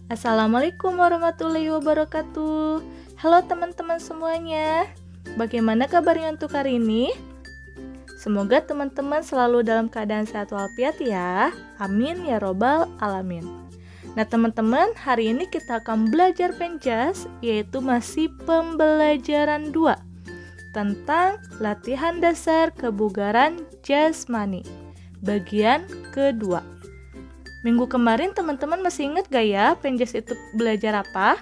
Assalamualaikum warahmatullahi wabarakatuh. Halo teman-teman semuanya. Bagaimana kabarnya untuk hari ini? Semoga teman-teman selalu dalam keadaan sehat walafiat ya. Amin ya robbal alamin. Nah teman-teman, hari ini kita akan belajar penjas, yaitu masih pembelajaran 2 tentang latihan dasar kebugaran jasmani, bagian kedua. Minggu kemarin teman-teman masih ingat gak ya penjas itu belajar apa?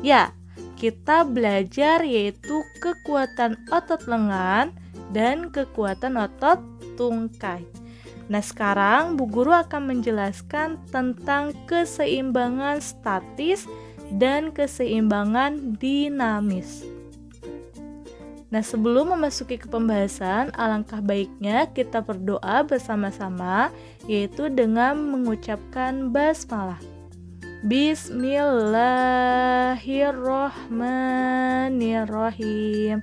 Ya, kita belajar yaitu kekuatan otot lengan dan kekuatan otot tungkai. Nah sekarang Bu Guru akan menjelaskan tentang keseimbangan statis dan keseimbangan dinamis. Nah sebelum memasuki ke pembahasan, alangkah baiknya kita berdoa bersama-sama, yaitu dengan mengucapkan basmalah. Bismillahirrohmanirrohim.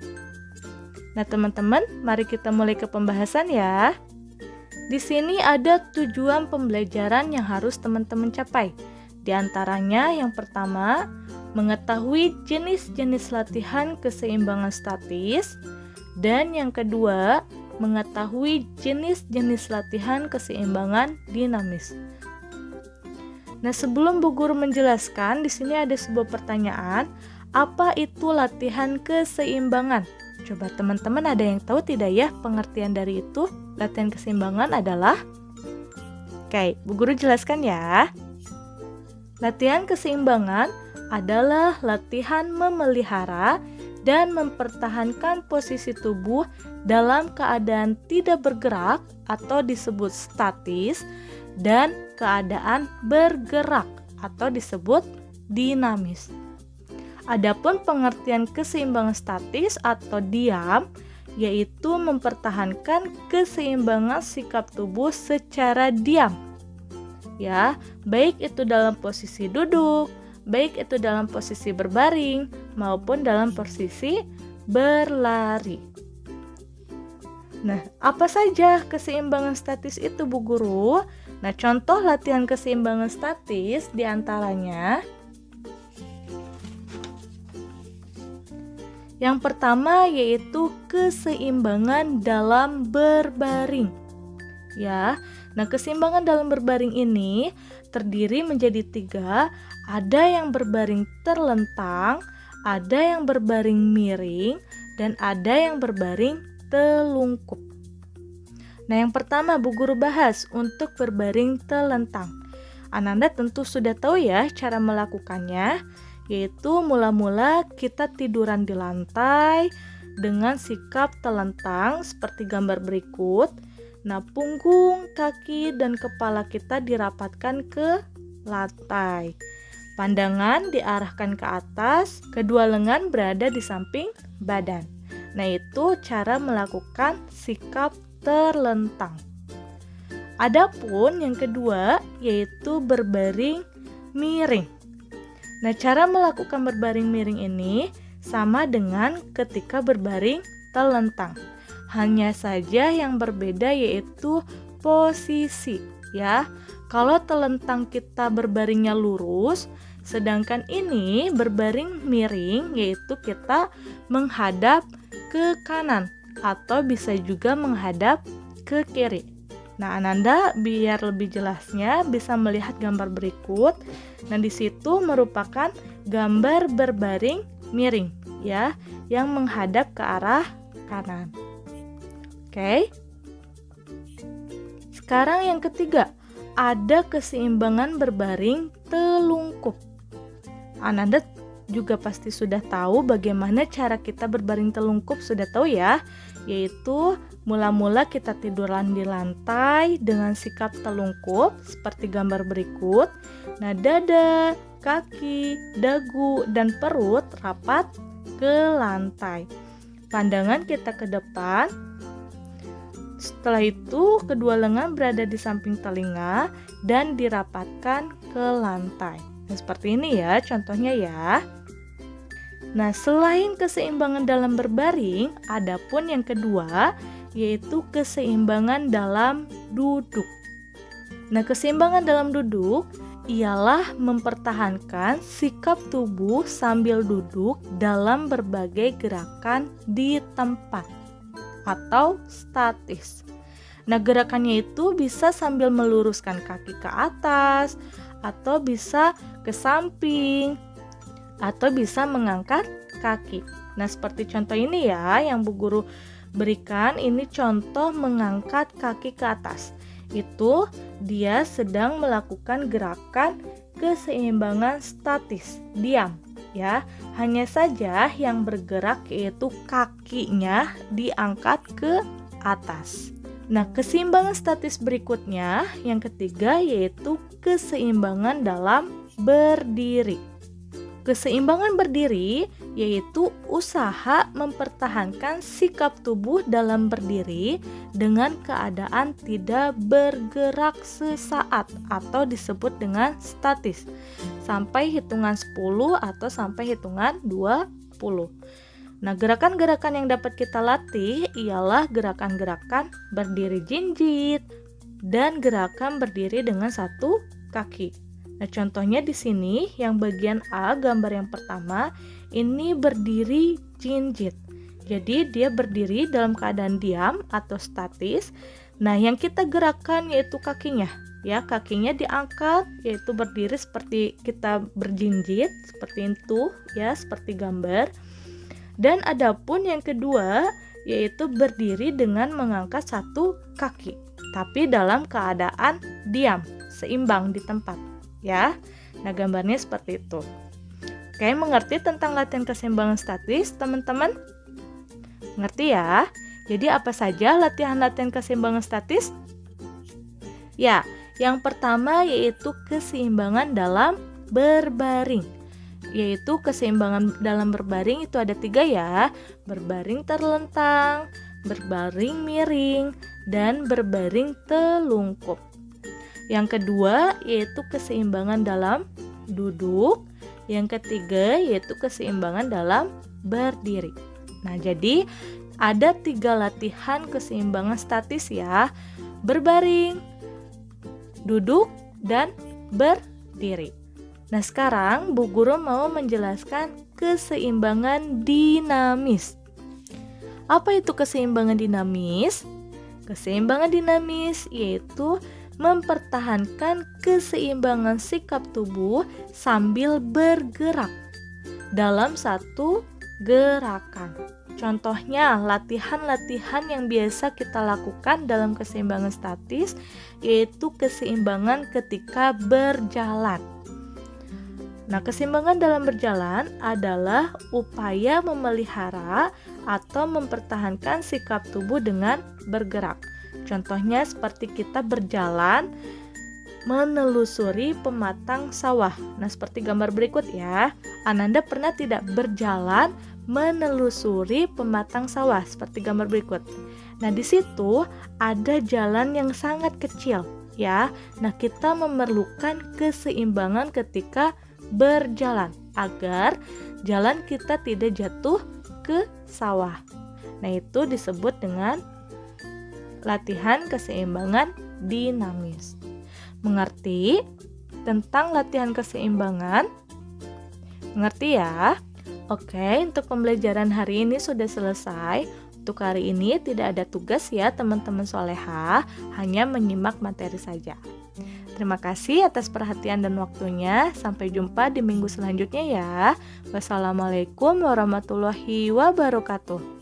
Nah teman-teman, mari kita mulai ke pembahasan ya. Di sini ada tujuan pembelajaran yang harus teman-teman capai. Di antaranya yang pertama, mengetahui jenis-jenis latihan keseimbangan statis, dan yang kedua, mengetahui jenis-jenis latihan keseimbangan dinamis. Nah, sebelum Bu Guru menjelaskan, di sini ada sebuah pertanyaan, apa itu latihan keseimbangan? Coba teman-teman ada yang tahu tidak ya pengertian dari itu? Latihan keseimbangan adalah? Oke, Bu Guru jelaskan ya. Latihan keseimbangan adalah latihan memelihara dan mempertahankan posisi tubuh dalam keadaan tidak bergerak atau disebut statis dan keadaan bergerak atau disebut dinamis. Adapun pengertian keseimbangan statis atau diam yaitu mempertahankan keseimbangan sikap tubuh secara diam. Ya, baik itu dalam posisi duduk, baik itu dalam posisi berbaring maupun dalam posisi berlari. Nah, apa saja keseimbangan statis itu Bu Guru? Nah, contoh latihan keseimbangan statis diantaranya yang pertama yaitu keseimbangan dalam berbaring. Ya, nah keseimbangan dalam berbaring ini terdiri menjadi 3. Ada yang berbaring terlentang, ada yang berbaring miring, dan ada yang berbaring telungkup. Nah yang pertama Bu Guru bahas untuk berbaring telentang. Ananda tentu sudah tahu ya cara melakukannya, yaitu mula-mula kita tiduran di lantai dengan sikap telentang seperti gambar berikut. Nah, punggung, kaki, dan kepala kita dirapatkan ke lantai. Pandangan diarahkan ke atas, kedua lengan berada di samping badan. Nah, itu cara melakukan sikap terlentang. Adapun yang kedua yaitu berbaring miring. Nah, cara melakukan berbaring miring ini sama dengan ketika berbaring telentang. Hanya saja yang berbeda yaitu posisi ya. Kalau telentang kita berbaringnya lurus, sedangkan ini berbaring miring yaitu kita menghadap ke kanan atau bisa juga menghadap ke kiri. Nah, Ananda biar lebih jelasnya bisa melihat gambar berikut. Nah, di situ merupakan gambar berbaring miring ya, yang menghadap ke arah kanan. Oke. Sekarang yang ketiga, ada keseimbangan berbaring telungkup. Ananda juga pasti sudah tahu bagaimana cara kita berbaring telungkup, sudah tahu ya, yaitu mula-mula kita tiduran di lantai dengan sikap telungkup seperti gambar berikut. Nah, dada, kaki, dagu, dan perut rapat ke lantai. Pandangan kita ke depan. Setelah itu, kedua lengan berada di samping telinga dan dirapatkan ke lantai. Nah, seperti ini ya contohnya ya. Nah, selain keseimbangan dalam berbaring, ada pun yang kedua yaitu keseimbangan dalam duduk. Nah, keseimbangan dalam duduk ialah mempertahankan sikap tubuh sambil duduk dalam berbagai gerakan di tempat atau statis. Nah, gerakannya itu bisa sambil meluruskan kaki ke atas, atau bisa ke samping, atau bisa mengangkat kaki. Nah, seperti contoh ini ya yang Bu Guru berikan, ini contoh mengangkat kaki ke atas. Itu dia sedang melakukan gerakan keseimbangan statis, diam ya. Hanya saja yang bergerak yaitu kakinya diangkat ke atas. Nah, keseimbangan statis berikutnya yang ketiga yaitu keseimbangan dalam berdiri. Keseimbangan berdiri yaitu usaha mempertahankan sikap tubuh dalam berdiri dengan keadaan tidak bergerak sesaat atau disebut dengan statis sampai hitungan 10 atau sampai hitungan 20. Nah, gerakan-gerakan yang dapat kita latih ialah gerakan-gerakan berdiri jinjit dan gerakan berdiri dengan satu kaki. Nah, contohnya di sini yang bagian A, gambar yang pertama, ini berdiri jinjit. Jadi dia berdiri dalam keadaan diam atau statis. Nah, yang kita gerakkan yaitu kakinya. Ya, kakinya diangkat yaitu berdiri seperti kita berjinjit, seperti itu ya, seperti gambar. Dan adapun yang kedua yaitu berdiri dengan mengangkat satu kaki, tapi dalam keadaan diam, seimbang di tempat. Ya, nah gambarnya seperti itu. Oke, mengerti tentang latihan keseimbangan statis, teman-teman? Ngerti ya? Jadi apa saja latihan-latihan keseimbangan statis? Ya, yang pertama yaitu keseimbangan dalam berbaring. Yaitu keseimbangan dalam berbaring itu ada 3 ya. Berbaring terlentang, berbaring miring, dan berbaring telungkup. Yang kedua yaitu keseimbangan dalam duduk. Yang ketiga yaitu keseimbangan dalam berdiri. Nah, jadi ada 3 latihan keseimbangan statis ya. Berbaring, duduk, dan berdiri. Nah, sekarang Bu Guru mau menjelaskan keseimbangan dinamis. Apa itu keseimbangan dinamis? Keseimbangan dinamis yaitu mempertahankan keseimbangan sikap tubuh sambil bergerak dalam satu gerakan. Contohnya, latihan-latihan yang biasa kita lakukan dalam keseimbangan statis yaitu keseimbangan ketika berjalan. Nah, keseimbangan dalam berjalan adalah upaya memelihara atau mempertahankan sikap tubuh dengan bergerak. Contohnya seperti kita berjalan menelusuri pematang sawah. Nah, seperti gambar berikut ya. Ananda pernah tidak berjalan menelusuri pematang sawah seperti gambar berikut. Nah, di situ ada jalan yang sangat kecil ya. Nah, kita memerlukan keseimbangan ketika berjalan agar jalan kita tidak jatuh ke sawah. Nah, itu disebut dengan latihan keseimbangan dinamis. Mengerti tentang latihan keseimbangan? Mengerti ya? Oke, untuk pembelajaran hari ini sudah selesai. Untuk hari ini tidak ada tugas ya teman-teman soleha, hanya menyimak materi saja. Terima kasih atas perhatian dan waktunya. Sampai jumpa di minggu selanjutnya ya. Wassalamualaikum warahmatullahi wabarakatuh.